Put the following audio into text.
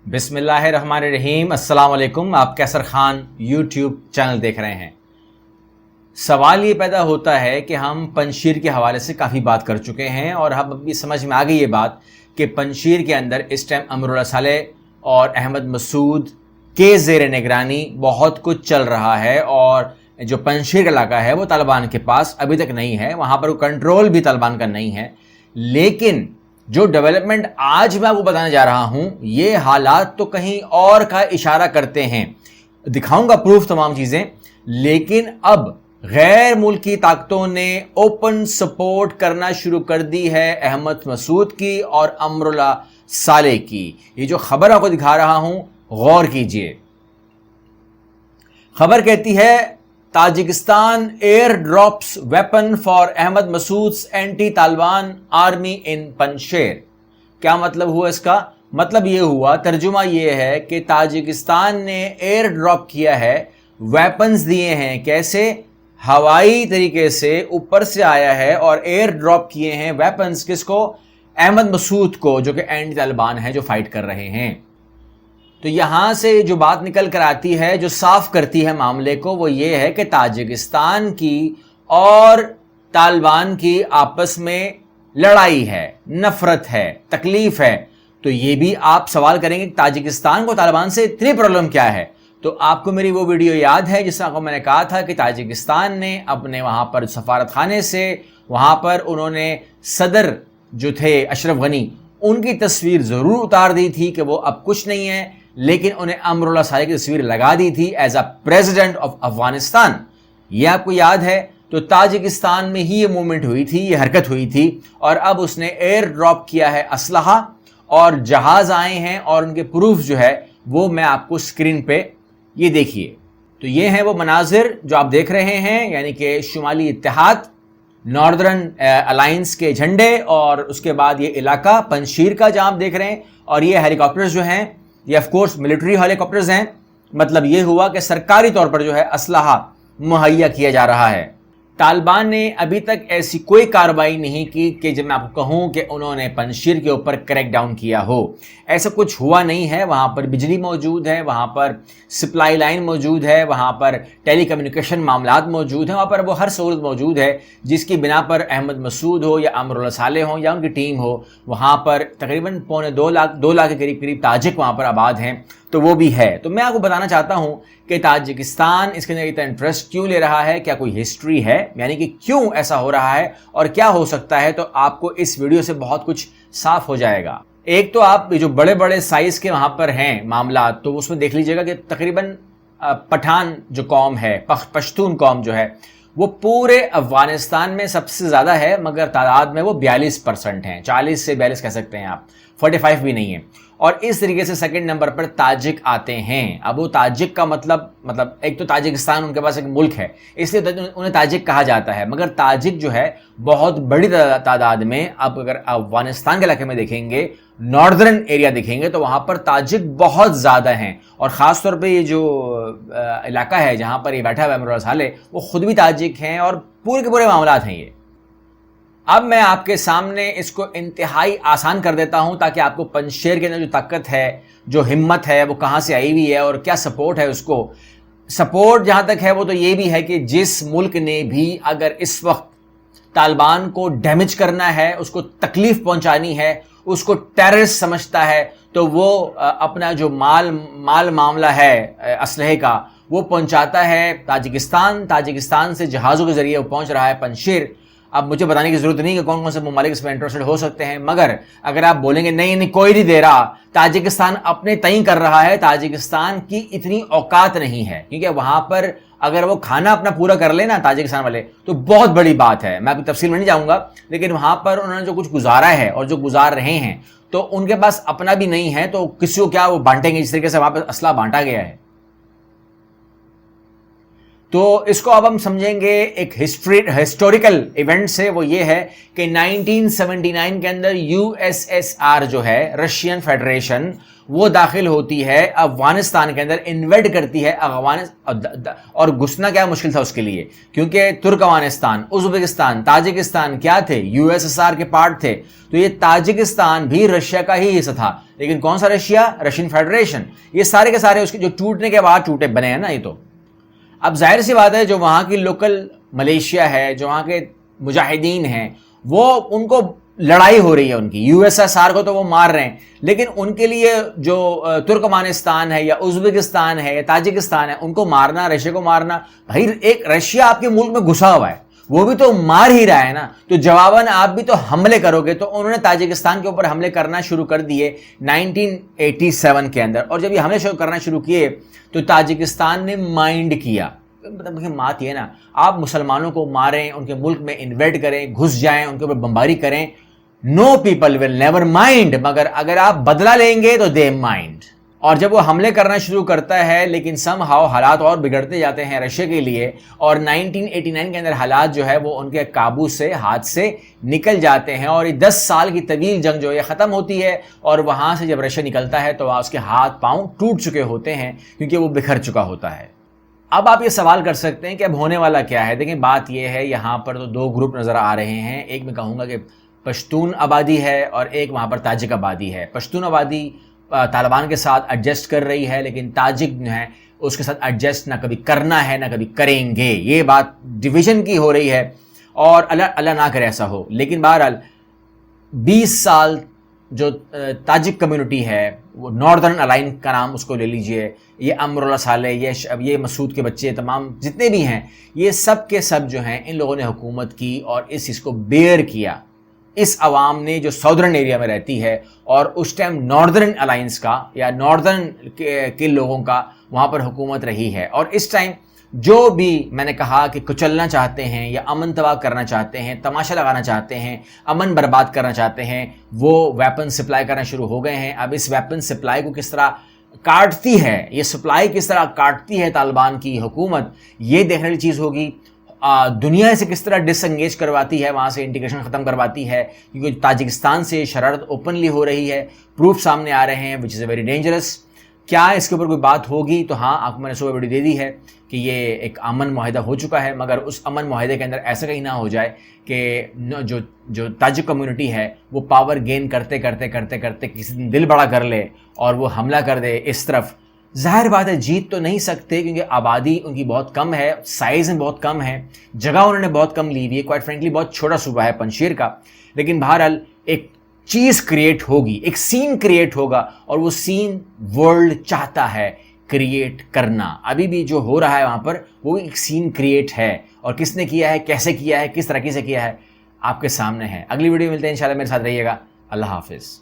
بسم اللہ الرحمن الرحیم۔ السلام علیکم۔ آپ کیسر خان یوٹیوب چینل دیکھ رہے ہیں۔ سوال یہ پیدا ہوتا ہے کہ ہم پنجشیر کے حوالے سے کافی بات کر چکے ہیں اور اب بھی سمجھ میں آ گئی یہ بات کہ پنجشیر کے اندر اس ٹائم امراللہ صالح اور احمد مسعود کے زیر نگرانی بہت کچھ چل رہا ہے، اور جو پنجشیر کا علاقہ ہے وہ طالبان کے پاس ابھی تک نہیں ہے، وہاں پر کنٹرول بھی طالبان کا نہیں ہے۔ لیکن جو ڈیولپمنٹ آج میں آپ کو بتانے جا رہا ہوں، یہ حالات تو کہیں اور کا اشارہ کرتے ہیں، دکھاؤں گا پروف تمام چیزیں۔ لیکن اب غیر ملکی طاقتوں نے اوپن سپورٹ کرنا شروع کر دی ہے احمد مسعود کی اور امراللہ صالح کی۔ یہ جو خبر آپ کو دکھا رہا ہوں غور کیجئے۔ خبر کہتی ہے Tajikistan air drops weapon for Ahmad مسعود's anti Taliban army in Panjshir. کیا مطلب ہوا اس کا؟ مطلب یہ ہوا، ترجمہ یہ ہے کہ تاجکستان نے ایئر ڈراپ کیا ہے، ویپنز دیے ہیں۔ کیسے؟ ہوائی طریقے سے اوپر سے آیا ہے اور ایئر ڈراپ کیے ہیں ویپنز۔ کس کو؟ احمد مسعود کو، جو کہ اینٹی طالبان ہیں، جو فائٹ کر رہے ہیں۔ تو یہاں سے جو بات نکل کر آتی ہے، جو صاف کرتی ہے معاملے کو، وہ یہ ہے کہ تاجکستان کی اور طالبان کی آپس میں لڑائی ہے، نفرت ہے، تکلیف ہے۔ تو یہ بھی آپ سوال کریں گے کہ تاجکستان کو طالبان سے اتنی پرابلم کیا ہے؟ تو آپ کو میری وہ ویڈیو یاد ہے جس میں نے کہا تھا کہ تاجکستان نے اپنے وہاں پر سفارت خانے سے، وہاں پر انہوں نے صدر جو تھے اشرف غنی، ان کی تصویر ضرور اتار دی تھی کہ وہ اب کچھ نہیں ہے، لیکن انہیں امراللہ صالح کی تصویر لگا دی تھی as a president of Afghanistan. یہ آپ کو یاد ہے؟ تو تاجکستان میں ہی یہ موومنٹ ہوئی تھی، یہ حرکت ہوئی تھی، اور اب اس نے ایئر ڈراپ کیا ہے اسلحہ اور جہاز آئے ہیں، اور ان کے پروف جو ہے وہ میں آپ کو اسکرین پہ یہ دیکھیے۔ تو یہ ہیں وہ مناظر جو آپ دیکھ رہے ہیں، یعنی کہ شمالی اتحاد، ناردرن الائنس کے جھنڈے، اور اس کے بعد یہ علاقہ پنجشیر کا جہاں آپ دیکھ رہے ہیں، اور یہ ہیلی کاپٹرز جو ہیں یہ of course military Halley copters ہیں۔ مطلب یہ ہوا کہ سرکاری طور پر جو ہے اسلحہ مہیا کیا جا رہا ہے۔ طالبان نے ابھی تک ایسی کوئی کارروائی نہیں کی کہ جب میں آپ کو کہوں کہ انہوں نے پنجشیر کے اوپر کریک ڈاؤن کیا ہو، ایسا کچھ ہوا نہیں ہے۔ وہاں پر بجلی موجود ہے، وہاں پر سپلائی لائن موجود ہے، وہاں پر ٹیلی کمیونیکیشن معاملات موجود ہیں، وہاں پر وہ ہر سہولت موجود ہے جس کی بنا پر احمد مسعود ہو یا امراللہ صالح ہوں یا ان کی ٹیم ہو، وہاں پر تقریباً 2 لاکھ کے قریب تاجک وہاں پر آباد ہیں، تو وہ بھی ہے۔ تو میں آپ کو بتانا چاہتا ہوں کہ تاجکستان اس کے اندر اتنا انٹرسٹ کیوں لے رہا ہے، کیا کوئی ہسٹری ہے، یعنی کہ کیوں ایسا ہو رہا ہے اور کیا ہو سکتا ہے؟ تو آپ کو اس ویڈیو سے بہت کچھ صاف ہو جائے گا۔ ایک تو آپ جو بڑے بڑے سائز کے وہاں پر ہیں معاملات، تو اس میں دیکھ لیجئے گا کہ تقریباً پٹھان جو قوم ہے، پشتون قوم جو ہے، وہ پورے افغانستان میں سب سے زیادہ ہے، مگر تعداد میں وہ 42% ہیں، 40 سے 42 کہہ سکتے ہیں آپ، 45 بھی نہیں ہے۔ اور اس طریقے سے سیکنڈ نمبر پر تاجک آتے ہیں۔ اب وہ تاجک کا مطلب ایک تو تاجکستان ان کے پاس ایک ملک ہے، اس لیے انہیں تاجک کہا جاتا ہے، مگر تاجک جو ہے بہت بڑی تعداد میں، اب اگر افغانستان کے علاقے میں دیکھیں گے، ناردرن ایریا دیکھیں گے، تو وہاں پر تاجک بہت زیادہ ہیں، اور خاص طور پہ یہ جو علاقہ ہے جہاں پر یہ بیٹھا ہوا ہے امراللہ صالح، وہ خود بھی تاجک ہیں، اور پورے کے پورے معاملات ہیں یہ۔ اب میں آپ کے سامنے اس کو انتہائی آسان کر دیتا ہوں تاکہ آپ کو پنجشیر کے اندر جو طاقت ہے، جو ہمت ہے، وہ کہاں سے آئی ہوئی ہے اور کیا سپورٹ ہے اس کو۔ سپورٹ جہاں تک ہے وہ تو یہ بھی ہے کہ جس ملک نے بھی اگر اس وقت طالبان کو ڈیمیج کرنا ہے، اس کو تکلیف پہنچانی ہے، اس کو ٹیررسٹ سمجھتا ہے، تو وہ اپنا جو مال معاملہ ہے اسلحے کا، وہ پہنچاتا ہے تاجکستان سے جہازوں کے ذریعے وہ پہنچ رہا ہے پنجشیر۔ اب مجھے بتانے کی ضرورت نہیں کہ کون کون سے ممالک اس میں انٹرسٹڈ ہو سکتے ہیں، مگر اگر آپ بولیں گے نہیں کوئی نہیں دے رہا، تاجکستان اپنے تئیں کر رہا ہے، تاجکستان کی اتنی اوقات نہیں ہے، کیونکہ وہاں پر اگر وہ کھانا اپنا پورا کر لیں نا تاجکستان والے، تو بہت بڑی بات ہے۔ میں آپ کی تفصیل میں نہیں جاؤں گا، لیکن وہاں پر انہوں نے جو کچھ گزارا ہے اور جو گزار رہے ہیں، تو ان کے پاس اپنا بھی نہیں ہے، تو کسی کو کیا وہ بانٹیں گے؟ جس طریقے سے وہاں پر اسلحہ بانٹا گیا ہے۔ تو اس کو اب ہم سمجھیں گے ایک ہسٹوریکل ایونٹ سے. وہ یہ ہے کہ 1979 کے اندر USSR جو ہے رشین فیڈریشن وہ داخل ہوتی ہے افغانستان کے اندر, انویڈ کرتی ہے اور گھسنا کیا مشکل تھا اس کے لیے, کیونکہ ترکمانستان, ازبکستان, تاجکستان کیا تھے, USSR کے پارٹ تھے. تو یہ تاجکستان بھی رشیا کا ہی حصہ تھا, لیکن کون سا رشیا؟ Russian federation. یہ سارے کے سارے اس کے جو ٹوٹنے کے بعد ٹوٹے بنے ہیں نا. یہ تو اب ظاہر سی بات ہے جو وہاں کی لوکل ملیشیا ہے, جو وہاں کے مجاہدین ہیں, وہ ان کو لڑائی ہو رہی ہے ان کی. USSR کو تو وہ مار رہے ہیں, لیکن ان کے لیے جو ترکمانستان ہے یا ازبکستان ہے یا تاجکستان ہے, ان کو مارنا, رشیا کو مارنا, بھائی ایک رشیا آپ کے ملک میں گھسا ہوا ہے, وہ بھی تو مار ہی رہا ہے نا, تو جواباً آپ بھی تو حملے کرو گے. تو انہوں نے تاجکستان کے اوپر حملے کرنا شروع کر دیے 1987 کے اندر. اور جب یہ حملے کرنا شروع کیے تو تاجکستان نے مائنڈ کیا. مطلب بات یہ نا, آپ مسلمانوں کو ماریں, ان کے ملک میں انویڈ کریں, گھس جائیں, ان کے اوپر بمباری کریں, no people will never mind, مگر اگر آپ بدلہ لیں گے تو دے مائنڈ. اور جب وہ حملے کرنا شروع کرتا ہے, لیکن سم ہاؤ حالات اور بگڑتے جاتے ہیں رشیا کے لیے, اور 1989 کے اندر حالات جو ہے وہ ان کے قابو سے, ہاتھ سے نکل جاتے ہیں, اور یہ 10 سال کی طویل جنگ جو ہے ختم ہوتی ہے. اور وہاں سے جب رشیا نکلتا ہے تو اس کے ہاتھ پاؤں ٹوٹ چکے ہوتے ہیں, کیونکہ وہ بکھر چکا ہوتا ہے. اب آپ یہ سوال کر سکتے ہیں کہ اب ہونے والا کیا ہے. دیکھیں بات یہ ہے, یہاں پر تو 2 گروپ نظر آ رہے ہیں. ایک میں کہوں گا کہ پشتون آبادی ہے, اور ایک وہاں پر تاجک آبادی ہے. پشتون آبادی طالبان کے ساتھ ایڈجسٹ کر رہی ہے, لیکن تاجک جو ہے اس کے ساتھ ایڈجسٹ نہ کبھی کرنا ہے نہ کبھی کریں گے. یہ بات ڈویژن کی ہو رہی ہے, اور اللہ نہ کرے ایسا ہو. لیکن بہرحال 20 سال جو تاجک کمیونٹی ہے, وہ ناردرن الائن کا نام اس کو لے لیجئے, یہ امراللہ صالح, یہ مسعود کے بچے, تمام جتنے بھی ہیں, یہ سب کے سب جو ہیں ان لوگوں نے حکومت کی اور اس چیز کو بیئر کیا. اس عوام نے جو ساؤدرن ایریا میں رہتی ہے, اور اس ٹائم ناردرن الائنس کا یا ناردرن کے لوگوں کا وہاں پر حکومت رہی ہے. اور اس ٹائم جو بھی میں نے کہا کہ کچلنا چاہتے ہیں یا امن تباہ کرنا چاہتے ہیں, تماشا لگانا چاہتے ہیں, امن برباد کرنا چاہتے ہیں, وہ ویپن سپلائی کرنا شروع ہو گئے ہیں. اب اس ویپن سپلائی کو کس طرح کاٹتی ہے, یہ سپلائی کس طرح کاٹتی ہے طالبان کی حکومت, یہ دیکھنے والی چیز ہوگی. دنیا سے کس طرح ڈس انگیج کرواتی ہے, وہاں سے انٹیگریشن ختم کرواتی ہے, کیونکہ تاجکستان سے شرارت اوپنلی ہو رہی ہے, پروف سامنے آ رہے ہیں, وچ از اے ویری ڈینجرس. کیا اس کے اوپر کوئی بات ہوگی؟ تو ہاں, آپ کو میں نے صبح ویڈیو دے دی ہے کہ یہ ایک امن معاہدہ ہو چکا ہے, مگر اس امن معاہدے کے اندر ایسا کہیں نہ ہو جائے کہ جو تاجک کمیونٹی ہے وہ پاور گین کرتے کرتے کرتے کرتے کسی دن دل بڑا کر لے اور وہ حملہ کر دے اس طرف. ظاہر بات ہے جیت تو نہیں سکتے, کیونکہ آبادی ان کی بہت کم ہے, سائز میں بہت کم ہے, جگہ انہوں نے بہت کم لی ہوئی ہے. کوائٹ فرینکلی بہت چھوٹا صوبہ ہے پنجشیر کا, لیکن بہرحال ایک چیز کریٹ ہوگی, ایک سین کریٹ ہوگا, اور وہ سین ورلڈ چاہتا ہے کریٹ کرنا. ابھی بھی جو ہو رہا ہے وہاں پر وہ ایک سین کریٹ ہے, اور کس نے کیا ہے, کیسے کیا ہے, کس طریقے سے کیا ہے, آپ کے سامنے ہے. اگلی ویڈیو ملتے ہیں انشاءاللہ, میرے ساتھ رہیے گا. اللہ حافظ.